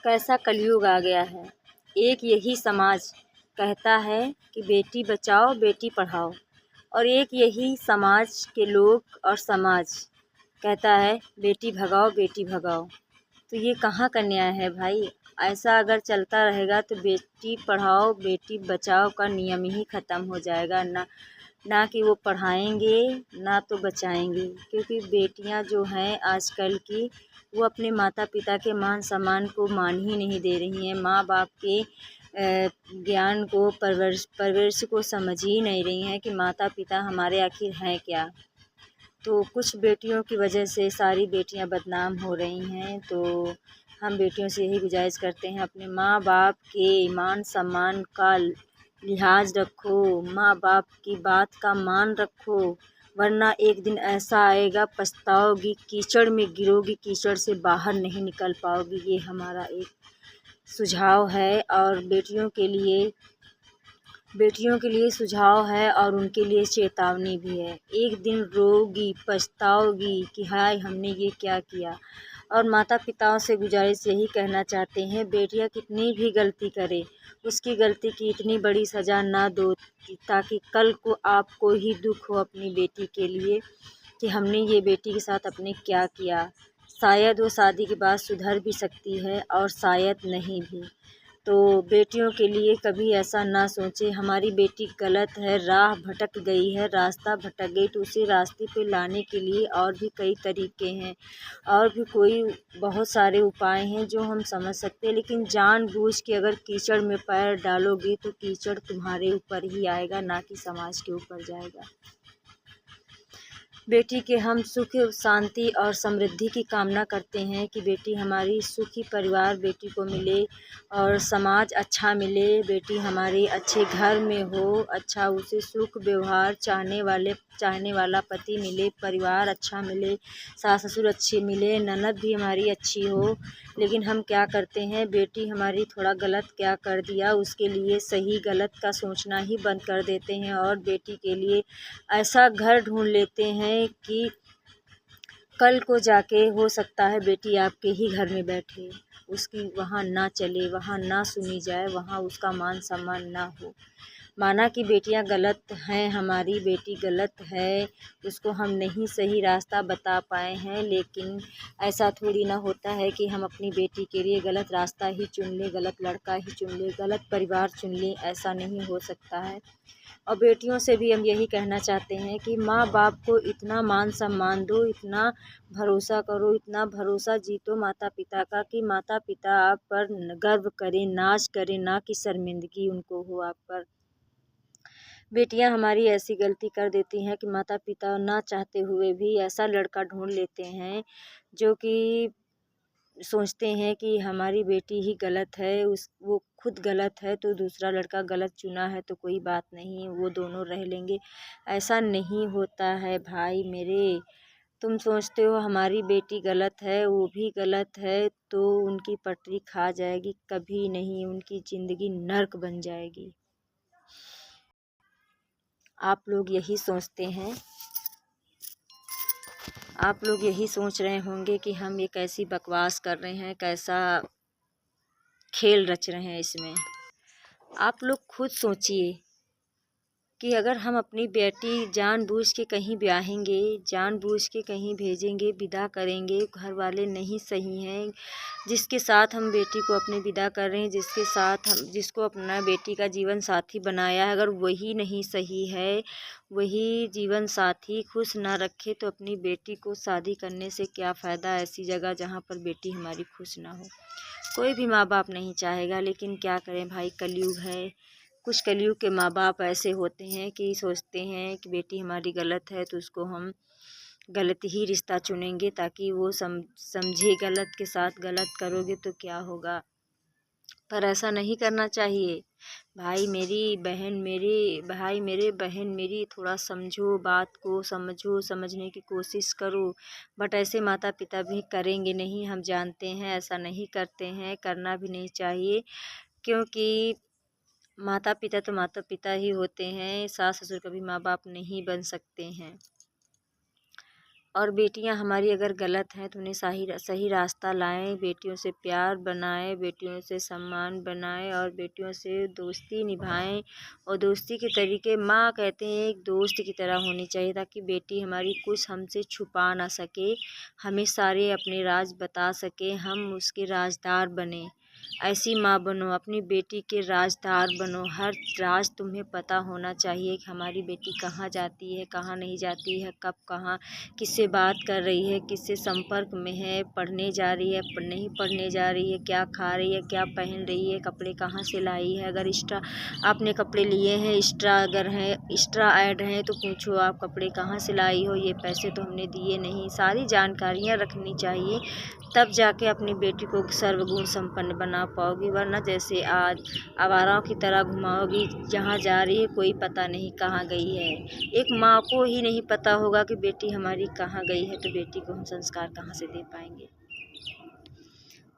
कैसा कलयुग आ गया है। एक यही समाज कहता है कि बेटी बचाओ बेटी पढ़ाओ, और एक यही समाज के लोग और समाज कहता है बेटी भगाओ बेटी भगाओ। तो ये कहाँ का न्याय है भाई। ऐसा अगर चलता रहेगा तो बेटी पढ़ाओ बेटी बचाओ का नियम ही ख़त्म हो जाएगा। ना कि वो पढ़ाएंगे ना तो बचाएंगे, क्योंकि बेटियां जो हैं आजकल की वो अपने माता पिता के मान सम्मान को मान ही नहीं दे रही हैं। माँ बाप के ज्ञान को परवरिश को समझ ही नहीं रही हैं कि माता पिता हमारे आखिर हैं क्या। तो कुछ बेटियों की वजह से सारी बेटियां बदनाम हो रही हैं। तो हम बेटियों से यही गुजारिश करते हैं, अपने माँ बाप के मान सम्मान का लिहाज रखो, माँ बाप की बात का मान रखो, वरना एक दिन ऐसा आएगा पछताओगी, कीचड़ में गिरोगी, कीचड़ से बाहर नहीं निकल पाओगी। ये हमारा एक सुझाव है और बेटियों के लिए सुझाव है और उनके लिए चेतावनी भी है। एक दिन रोगी पछताओगी कि हाय हमने ये क्या किया। और माता पिताओं से गुजारिश यही कहना चाहते हैं, बेटियां कितनी भी गलती करे उसकी गलती की इतनी बड़ी सज़ा ना दो ताकि कल को आपको ही दुख हो अपनी बेटी के लिए कि हमने ये बेटी के साथ अपने क्या किया। शायद वो शादी के बाद सुधर भी सकती है और शायद नहीं भी। तो बेटियों के लिए कभी ऐसा ना सोचें हमारी बेटी गलत है, राह भटक गई है, रास्ता भटक गई तो उसे रास्ते पे लाने के लिए और भी कई तरीके हैं और भी कोई बहुत सारे उपाय हैं जो हम समझ सकते हैं। लेकिन जानबूझ के अगर कीचड़ में पैर डालोगे तो कीचड़ तुम्हारे ऊपर ही आएगा, ना कि समाज के ऊपर जाएगा। बेटी के हम सुख शांति और समृद्धि की कामना करते हैं कि बेटी हमारी सुखी परिवार बेटी को मिले और समाज अच्छा मिले। बेटी हमारे अच्छे घर में हो, अच्छा उसे सुख व्यवहार चाहने वाला पति मिले, परिवार अच्छा मिले, सास ससुर अच्छे मिले, ननद भी हमारी अच्छी हो। लेकिन हम क्या करते हैं, बेटी हमारी थोड़ा गलत क्या कर दिया उसके लिए सही गलत का सोचना ही बंद कर देते हैं और बेटी के लिए ऐसा घर ढूंढ लेते हैं कि कल को जाके हो सकता है बेटी आपके ही घर में बैठे, उसकी वहाँ ना चले, वहाँ ना सुनी जाए, वहाँ उसका मान सम्मान ना हो। माना कि बेटियां गलत हैं, हमारी बेटी गलत है, उसको हम नहीं सही रास्ता बता पाए हैं, लेकिन ऐसा थोड़ी ना होता है कि हम अपनी बेटी के लिए गलत रास्ता ही चुन लें, गलत लड़का ही चुन लें, गलत परिवार चुन लें। ऐसा नहीं हो सकता है। और बेटियों से भी हम यही कहना चाहते हैं कि माँ बाप को इतना मान सम्मान दो, इतना भरोसा करो, इतना भरोसा जीतो माता पिता का कि माता पिता आप पर गर्व करें, नाज करें, ना कि शर्मिंदगी उनको हो आप पर। बेटियां हमारी ऐसी गलती कर देती हैं कि माता पिता ना चाहते हुए भी ऐसा लड़का ढूंढ लेते हैं जो कि सोचते हैं कि हमारी बेटी ही गलत है, वो खुद गलत है तो दूसरा लड़का गलत चुना है तो कोई बात नहीं, वो दोनों रह लेंगे। ऐसा नहीं होता है भाई मेरे। तुम सोचते हो हमारी बेटी गलत है, वो भी गलत है तो उनकी पटरी खा जाएगी, कभी नहीं, उनकी ज़िंदगी नर्क बन जाएगी। आप लोग यही सोच रहे होंगे कि हम ये कैसी बकवास कर रहे हैं, कैसा खेल रच रहे हैं इसमें। आप लोग खुद सोचिए कि अगर हम अपनी बेटी जानबूझ के कहीं ब्याहेंगे, जानबूझ के कहीं भेजेंगे, विदा करेंगे, घर वाले नहीं सही हैं, जिसके साथ हम बेटी को अपनी विदा कर रहे हैं, जिसको अपना बेटी का जीवन साथी बनाया है, अगर वही नहीं सही है, वही जीवन साथी खुश ना रखे तो अपनी बेटी को शादी करने से क्या फ़ायदा ऐसी जगह जहाँ पर बेटी हमारी खुश ना हो। कोई भी माँ बाप नहीं चाहेगा, लेकिन क्या करें भाई, कलयुग है। कुछ कलयुग के माँ बाप ऐसे होते हैं कि सोचते हैं कि बेटी हमारी गलत है तो उसको हम गलत ही रिश्ता चुनेंगे ताकि वो समझे, गलत के साथ गलत करोगे तो क्या होगा। पर ऐसा नहीं करना चाहिए। भाई मेरी बहन मेरी थोड़ा समझो, बात को समझो, समझने की कोशिश करो। बट ऐसे माता पिता भी करेंगे नहीं, हम जानते हैं, ऐसा नहीं करते हैं, करना भी नहीं चाहिए, क्योंकि माता पिता तो माता पिता ही होते हैं, सास ससुर कभी माँ बाप नहीं बन सकते हैं। और बेटियां हमारी अगर गलत हैं तो उन्हें सही सही रास्ता लाएं, बेटियों से प्यार बनाएं, बेटियों से सम्मान बनाएं और बेटियों से दोस्ती निभाएं। और दोस्ती के तरीके माँ कहते हैं एक दोस्त की तरह होनी चाहिए, ताकि बेटी हमारी कुछ हमसे छुपा ना सके, हमें सारे अपने राज बता सके, हम उसके राजदार बने। ऐसी माँ बनो, अपनी बेटी के राजदार बनो। हर राज तुम्हें पता होना चाहिए कि हमारी बेटी कहाँ जाती है, कहाँ नहीं जाती है, कब कहाँ किससे बात कर रही है, किससे संपर्क में है, पढ़ने जा रही है, नहीं पढ़ने जा रही है, क्या खा रही है, क्या पहन रही है, कपड़े कहाँ से लाई है। अगर एक्स्ट्रा आपने कपड़े लिए हैं, एक्स्ट्रा अगर हैं, एक्स्ट्रा ऐड हैं तो पूछो आप कपड़े कहाँ से लाई हो, ये पैसे तो हमने दिए नहीं। सारी जानकारियाँ रखनी चाहिए, तब जाके अपनी बेटी को सर्वगुण संपन्न बना पाओगी। वरना जैसे आज आवाराओं की तरह घुमाओगी, जहाँ जा रही है कोई पता नहीं कहाँ गई है। एक माँ को ही नहीं पता होगा कि बेटी हमारी कहाँ गई है, तो बेटी को हम संस्कार कहाँ से दे पाएंगे।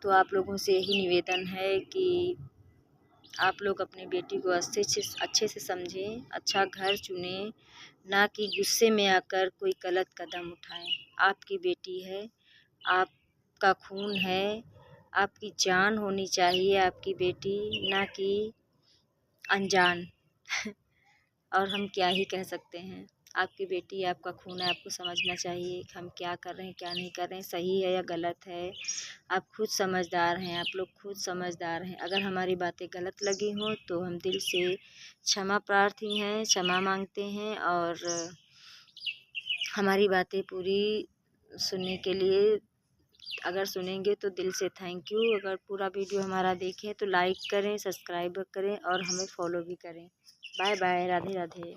तो आप लोगों से यही निवेदन है कि आप लोग अपनी बेटी को अच्छे से समझें, अच्छा घर चुनें, ना कि गुस्से में आकर कोई गलत कदम उठाएं। आपकी बेटी है, आपका खून है, आपकी जान होनी चाहिए आपकी बेटी, ना कि अनजान। और हम क्या ही कह सकते हैं। आपकी बेटी आपका खून है, आपको समझना चाहिए कि हम क्या कर रहे हैं, क्या नहीं कर रहे हैं, सही है या गलत है। आप खुद समझदार हैं, आप लोग खुद समझदार हैं। अगर हमारी बातें गलत लगी हों तो हम दिल से क्षमा प्रार्थी हैं, क्षमा मांगते हैं। और हमारी बातें पूरी सुनने के लिए अगर सुनेंगे तो दिल से थैंक यू। अगर पूरा वीडियो हमारा देखें तो लाइक करें, सब्सक्राइब करें और हमें फॉलो भी करें। Bye bye, Radhe Radhe.